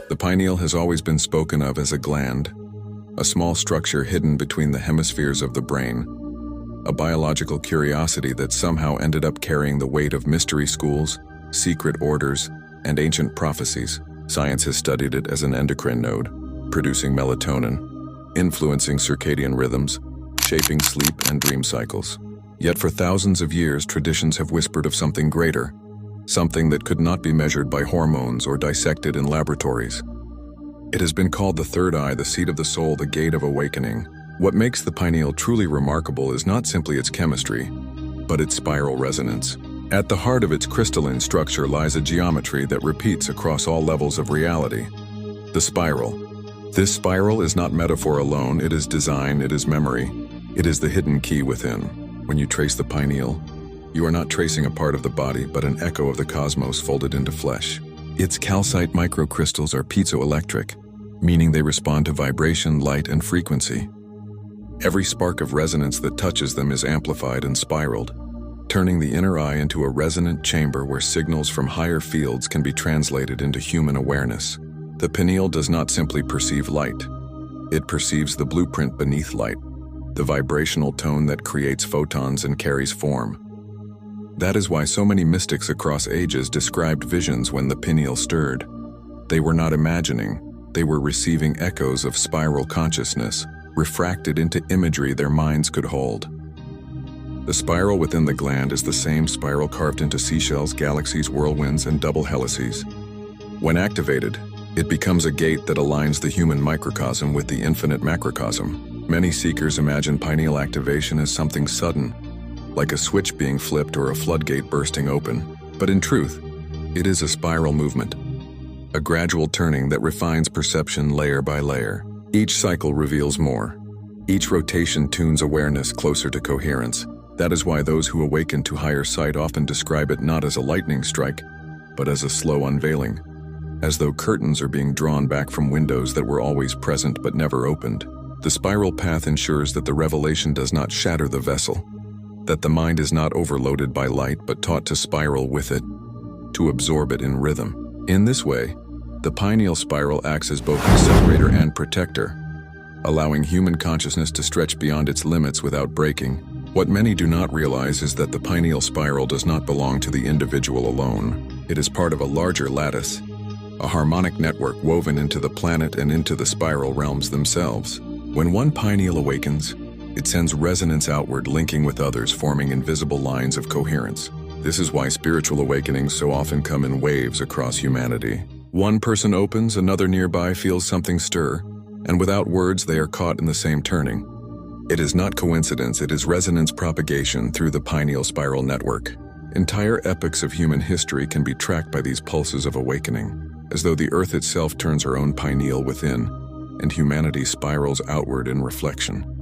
The pineal has always been spoken of as a gland, a small structure hidden between the hemispheres of the brain, a biological curiosity that somehow ended up carrying the weight of mystery schools, secret orders, and ancient prophecies. Science has studied it as an endocrine node, producing melatonin, influencing circadian rhythms, shaping sleep and dream cycles. Yet for thousands of years, traditions have whispered of something greater, something that could not be measured by hormones or dissected in laboratories. It has been called the third eye, the seat of the soul, the gate of awakening. What makes the pineal truly remarkable is not simply its chemistry, but its spiral resonance. At the heart of its crystalline structure lies a geometry that repeats across all levels of reality. The spiral. This spiral is not metaphor alone, it is design, it is memory. It is the hidden key within. When you trace the pineal, you are not tracing a part of the body, but an echo of the cosmos folded into flesh. Its calcite microcrystals are piezoelectric, meaning they respond to vibration, light, and frequency. Every spark of resonance that touches them is amplified and spiraled, turning the inner eye into a resonant chamber where signals from higher fields can be translated into human awareness. The pineal does not simply perceive light. It perceives the blueprint beneath light, the vibrational tone that creates photons and carries form. That is why so many mystics across ages described visions when the pineal stirred. They were not imagining, they were receiving echoes of spiral consciousness, refracted into imagery their minds could hold. The spiral within the gland is the same spiral carved into seashells, galaxies, whirlwinds, and double helices. When activated, it becomes a gate that aligns the human microcosm with the infinite macrocosm. Many seekers imagine pineal activation as something sudden, like a switch being flipped or a floodgate bursting open. But in truth, it is a spiral movement, a gradual turning that refines perception layer by layer. Each cycle reveals more. Each rotation tunes awareness closer to coherence. That is why those who awaken to higher sight often describe it not as a lightning strike, but as a slow unveiling, as though curtains are being drawn back from windows that were always present but never opened. The spiral path ensures that the revelation does not shatter the vessel, that the mind is not overloaded by light but taught to spiral with it, to absorb it in rhythm. In this way, the pineal spiral acts as both a separator and protector, allowing human consciousness to stretch beyond its limits without breaking. What many do not realize is that the pineal spiral does not belong to the individual alone. It is part of a larger lattice, a harmonic network woven into the planet and into the spiral realms themselves. When one pineal awakens, it sends resonance outward, linking with others, forming invisible lines of coherence. This is why spiritual awakenings so often come in waves across humanity. One person opens, another nearby feels something stir, and without words they are caught in the same turning. It is not coincidence, it is resonance propagation through the pineal spiral network. Entire epochs of human history can be tracked by these pulses of awakening, as though the earth itself turns her own pineal within, and humanity spirals outward in reflection.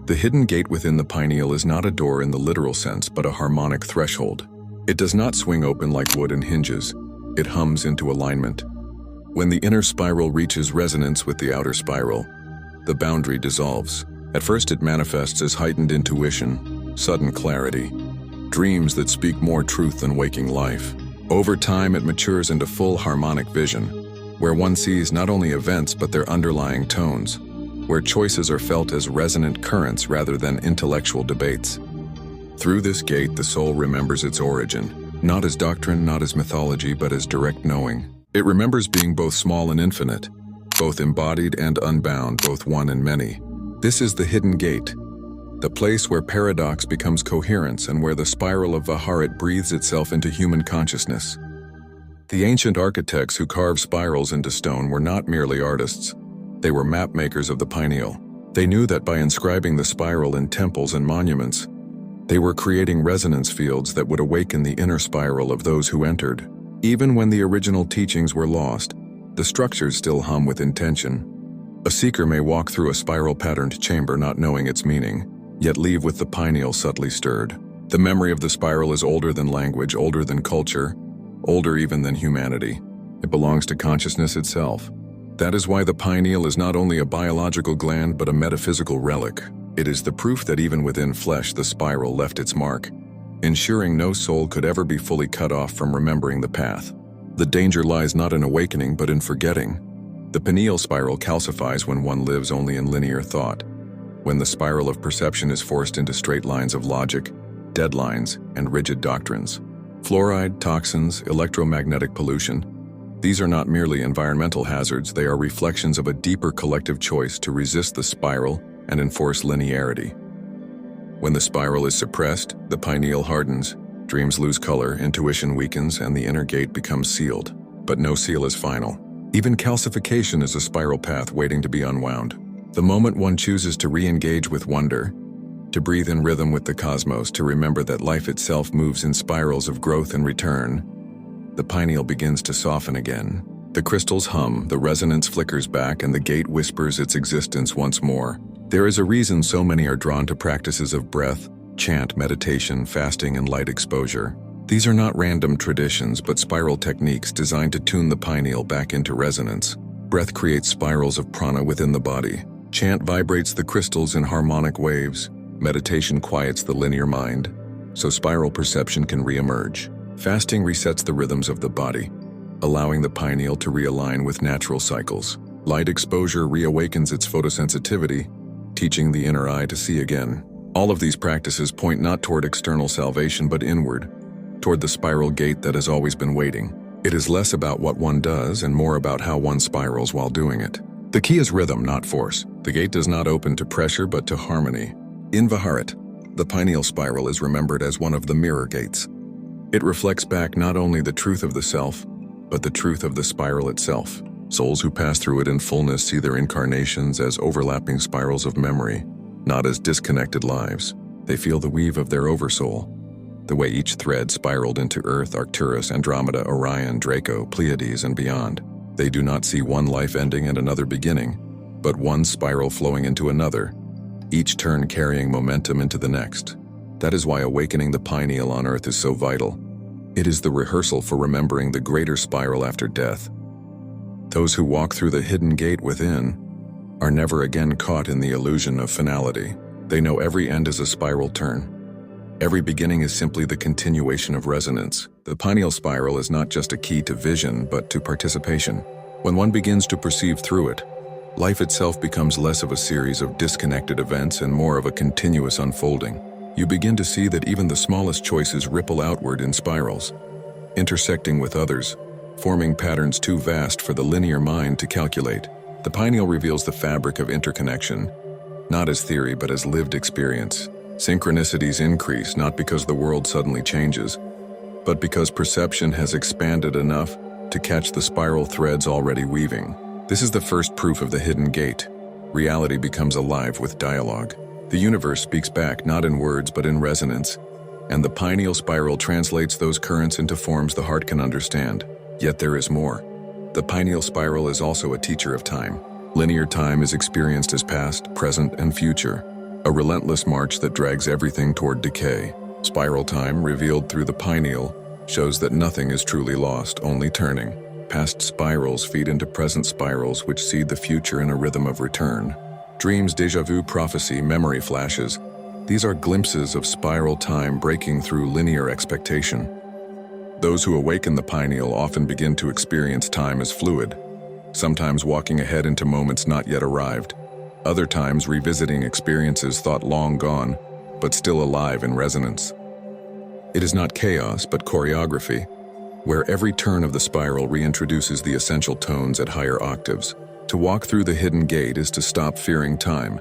The hidden gate within the pineal is not a door in the literal sense, but a harmonic threshold. It does not swing open like wood and hinges. It hums into alignment. When the inner spiral reaches resonance with the outer spiral, the boundary dissolves. At first it manifests as heightened intuition, sudden clarity, dreams that speak more truth than waking life. Over time it matures into full harmonic vision, where one sees not only events but their underlying tones, where choices are felt as resonant currents rather than intellectual debates. Through this gate, the soul remembers its origin, not as doctrine, not as mythology, but as direct knowing. It remembers being both small and infinite, both embodied and unbound, both one and many. This is the hidden gate, the place where paradox becomes coherence and where the spiral of Viharat breathes itself into human consciousness. The ancient architects who carved spirals into stone were not merely artists. They were map makers of the pineal. They knew that by inscribing the spiral in temples and monuments, they were creating resonance fields that would awaken the inner spiral of those who entered. Even when the original teachings were lost, the structures still hum with intention. A seeker may walk through a spiral-patterned chamber not knowing its meaning, yet leave with the pineal subtly stirred. The memory of the spiral is older than language, older than culture, older even than humanity. It belongs to consciousness itself. That is why the pineal is not only a biological gland but a metaphysical relic. It is the proof that even within flesh the spiral left its mark, ensuring no soul could ever be fully cut off from remembering the path. The danger lies not in awakening but in forgetting. The pineal spiral calcifies when one lives only in linear thought, when the spiral of perception is forced into straight lines of logic, deadlines, and rigid doctrines. Fluoride, toxins, electromagnetic pollution, these are not merely environmental hazards, they are reflections of a deeper collective choice to resist the spiral and enforce linearity. When the spiral is suppressed, the pineal hardens, dreams lose color, intuition weakens, and the inner gate becomes sealed. But no seal is final. Even calcification is a spiral path waiting to be unwound. The moment one chooses to re-engage with wonder, to breathe in rhythm with the cosmos, to remember that life itself moves in spirals of growth and return, the pineal begins to soften again. The crystals hum, the resonance flickers back, and the gate whispers its existence once more. There is a reason so many are drawn to practices of breath, chant, meditation, fasting, and light exposure. These are not random traditions, but spiral techniques designed to tune the pineal back into resonance. Breath creates spirals of prana within the body. Chant vibrates the crystals in harmonic waves. Meditation quiets the linear mind, so spiral perception can re-emerge. Fasting resets the rhythms of the body, allowing the pineal to realign with natural cycles. Light exposure reawakens its photosensitivity, teaching the inner eye to see again. All of these practices point not toward external salvation but inward, toward the spiral gate that has always been waiting. It is less about what one does and more about how one spirals while doing it. The key is rhythm, not force. The gate does not open to pressure but to harmony. In Viharat, the pineal spiral is remembered as one of the mirror gates. It reflects back not only the truth of the self, but the truth of the spiral itself. Souls who pass through it in fullness see their incarnations as overlapping spirals of memory, not as disconnected lives. They feel the weave of their oversoul, the way each thread spiraled into Earth, Arcturus, Andromeda, Orion, Draco, Pleiades, and beyond. They do not see one life ending and another beginning, but one spiral flowing into another, each turn carrying momentum into the next. That is why awakening the pineal on Earth is so vital. It is the rehearsal for remembering the greater spiral after death. Those who walk through the hidden gate within are never again caught in the illusion of finality. They know every end is a spiral turn. Every beginning is simply the continuation of resonance. The pineal spiral is not just a key to vision, but to participation. When one begins to perceive through it, life itself becomes less of a series of disconnected events and more of a continuous unfolding. You begin to see that even the smallest choices ripple outward in spirals, intersecting with others, forming patterns too vast for the linear mind to calculate. The pineal reveals the fabric of interconnection, not as theory but as lived experience. Synchronicities increase not because the world suddenly changes, but because perception has expanded enough to catch the spiral threads already weaving. This is the first proof of the hidden gate. Reality becomes alive with dialogue. The universe speaks back not in words but in resonance, and the pineal spiral translates those currents into forms the heart can understand. Yet there is more. The pineal spiral is also a teacher of time. Linear time is experienced as past, present, and future, a relentless march that drags everything toward decay. Spiral time, revealed through the pineal, shows that nothing is truly lost, only turning. Past spirals feed into present spirals which seed the future in a rhythm of return. Dreams, déjà vu, prophecy, memory flashes, these are glimpses of spiral time breaking through linear expectation. Those who awaken the pineal often begin to experience time as fluid, sometimes walking ahead into moments not yet arrived, other times revisiting experiences thought long gone, but still alive in resonance. It is not chaos, but choreography, where every turn of the spiral reintroduces the essential tones at higher octaves. To walk through the hidden gate is to stop fearing time,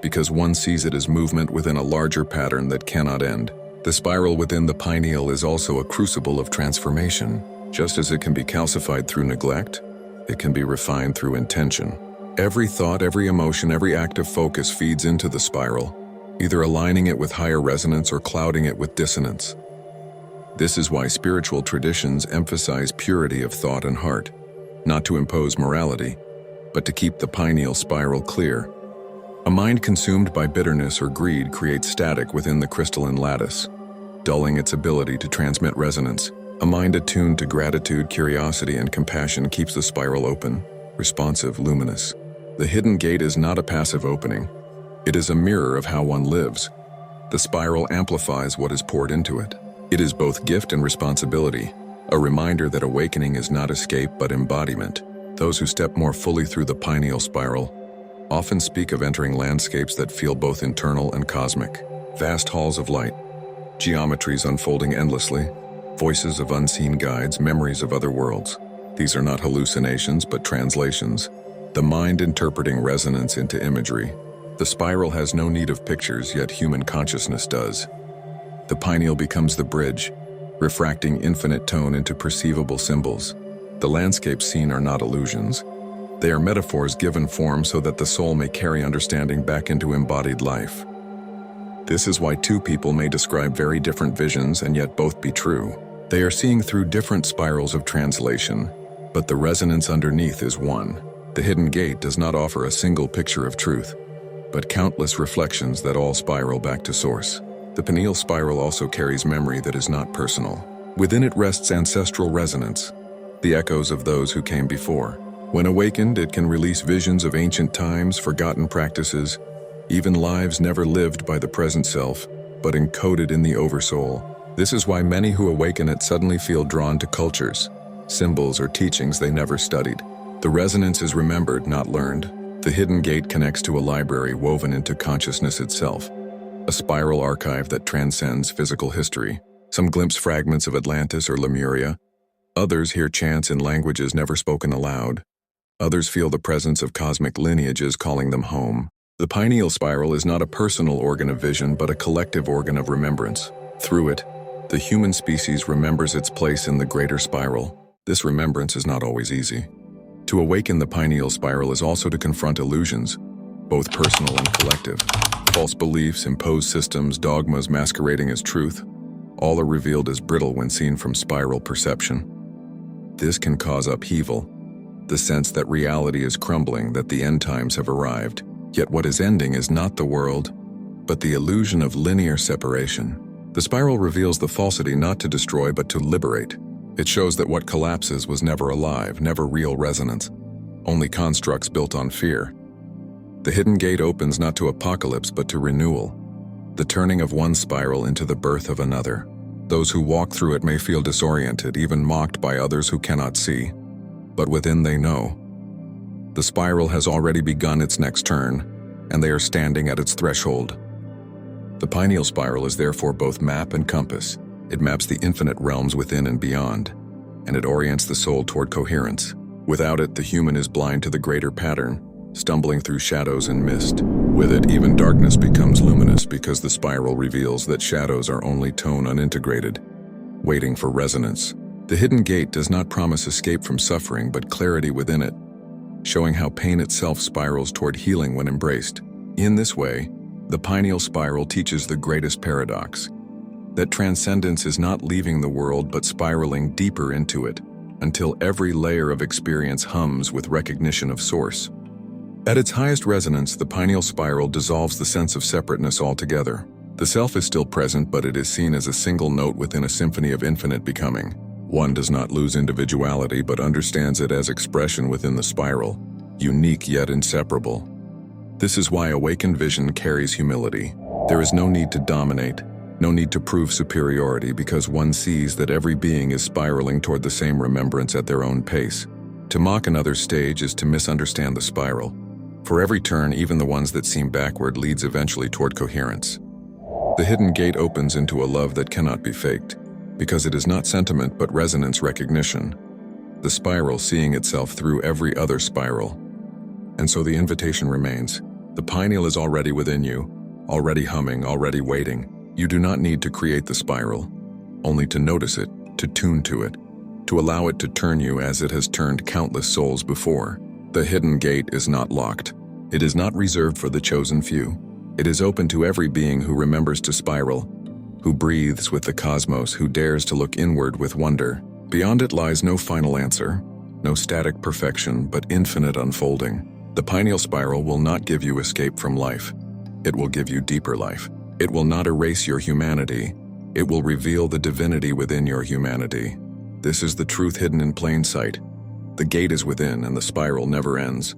because one sees it as movement within a larger pattern that cannot end. The spiral within the pineal is also a crucible of transformation. Just as it can be calcified through neglect, it can be refined through intention. Every thought, every emotion, every act of focus feeds into the spiral, either aligning it with higher resonance or clouding it with dissonance. This is why spiritual traditions emphasize purity of thought and heart, not to impose morality, but to keep the pineal spiral clear. A mind consumed by bitterness or greed creates static within the crystalline lattice, dulling its ability to transmit resonance. A mind attuned to gratitude, curiosity, and compassion keeps the spiral open, responsive, luminous. The hidden gate is not a passive opening. It is a mirror of how one lives. The spiral amplifies what is poured into it. It is both gift and responsibility, a reminder that awakening is not escape but embodiment. Those who step more fully through the pineal spiral often speak of entering landscapes that feel both internal and cosmic. Vast halls of light, geometries unfolding endlessly, voices of unseen guides, memories of other worlds. These are not hallucinations but translations, the mind interpreting resonance into imagery. The spiral has no need of pictures, yet human consciousness does. The pineal becomes the bridge, refracting infinite tone into perceivable symbols. The landscapes seen are not illusions. They are metaphors given form so that the soul may carry understanding back into embodied life. This is why two people may describe very different visions and yet both be true. They are seeing through different spirals of translation, but the resonance underneath is one. The hidden gate does not offer a single picture of truth, but countless reflections that all spiral back to source. The pineal spiral also carries memory that is not personal. Within it rests ancestral resonance, the echoes of those who came before. When awakened, it can release visions of ancient times, forgotten practices, even lives never lived by the present self, but encoded in the oversoul. This is why many who awaken it suddenly feel drawn to cultures, symbols, or teachings they never studied. The resonance is remembered, not learned. The hidden gate connects to a library woven into consciousness itself, a spiral archive that transcends physical history. Some glimpse fragments of Atlantis or Lemuria. Others hear chants in languages never spoken aloud. Others feel the presence of cosmic lineages calling them home. The pineal spiral is not a personal organ of vision, but a collective organ of remembrance. Through it, the human species remembers its place in the greater spiral. This remembrance is not always easy. To awaken the pineal spiral is also to confront illusions, both personal and collective. False beliefs, imposed systems, dogmas masquerading as truth, all are revealed as brittle when seen from spiral perception. This can cause upheaval, the sense that reality is crumbling, that the end times have arrived. Yet what is ending is not the world, but the illusion of linear separation. The spiral reveals the falsity not to destroy but to liberate. It shows that what collapses was never alive, never real resonance, only constructs built on fear. The hidden gate opens not to apocalypse but to renewal, the turning of one spiral into the birth of another. Those who walk through it may feel disoriented, even mocked by others who cannot see, but within they know. The spiral has already begun its next turn, and they are standing at its threshold. The pineal spiral is therefore both map and compass. It maps the infinite realms within and beyond, and it orients the soul toward coherence. Without it, the human is blind to the greater pattern, stumbling through shadows and mist. With it, even darkness becomes luminous because the spiral reveals that shadows are only tone unintegrated, waiting for resonance. The hidden gate does not promise escape from suffering, but clarity within it, showing how pain itself spirals toward healing when embraced. In this way, the pineal spiral teaches the greatest paradox, that transcendence is not leaving the world but spiraling deeper into it, until every layer of experience hums with recognition of source. At its highest resonance, the pineal spiral dissolves the sense of separateness altogether. The self is still present, but it is seen as a single note within a symphony of infinite becoming. One does not lose individuality, but understands it as expression within the spiral, unique yet inseparable. This is why awakened vision carries humility. There is no need to dominate, no need to prove superiority, because one sees that every being is spiraling toward the same remembrance at their own pace. To mock another's stage is to misunderstand the spiral. For every turn, even the ones that seem backward, leads eventually toward coherence. The hidden gate opens into a love that cannot be faked, because it is not sentiment but resonance recognition. The spiral seeing itself through every other spiral. And so the invitation remains. The pineal is already within you, already humming, already waiting. You do not need to create the spiral, only to notice it, to tune to it, to allow it to turn you as it has turned countless souls before. The hidden gate is not locked. It is not reserved for the chosen few. It is open to every being who remembers to spiral, who breathes with the cosmos, who dares to look inward with wonder. Beyond it lies no final answer, no static perfection, but infinite unfolding. The pineal spiral will not give you escape from life. It will give you deeper life. It will not erase your humanity. It will reveal the divinity within your humanity. This is the truth hidden in plain sight. The gate is within, and the spiral never ends.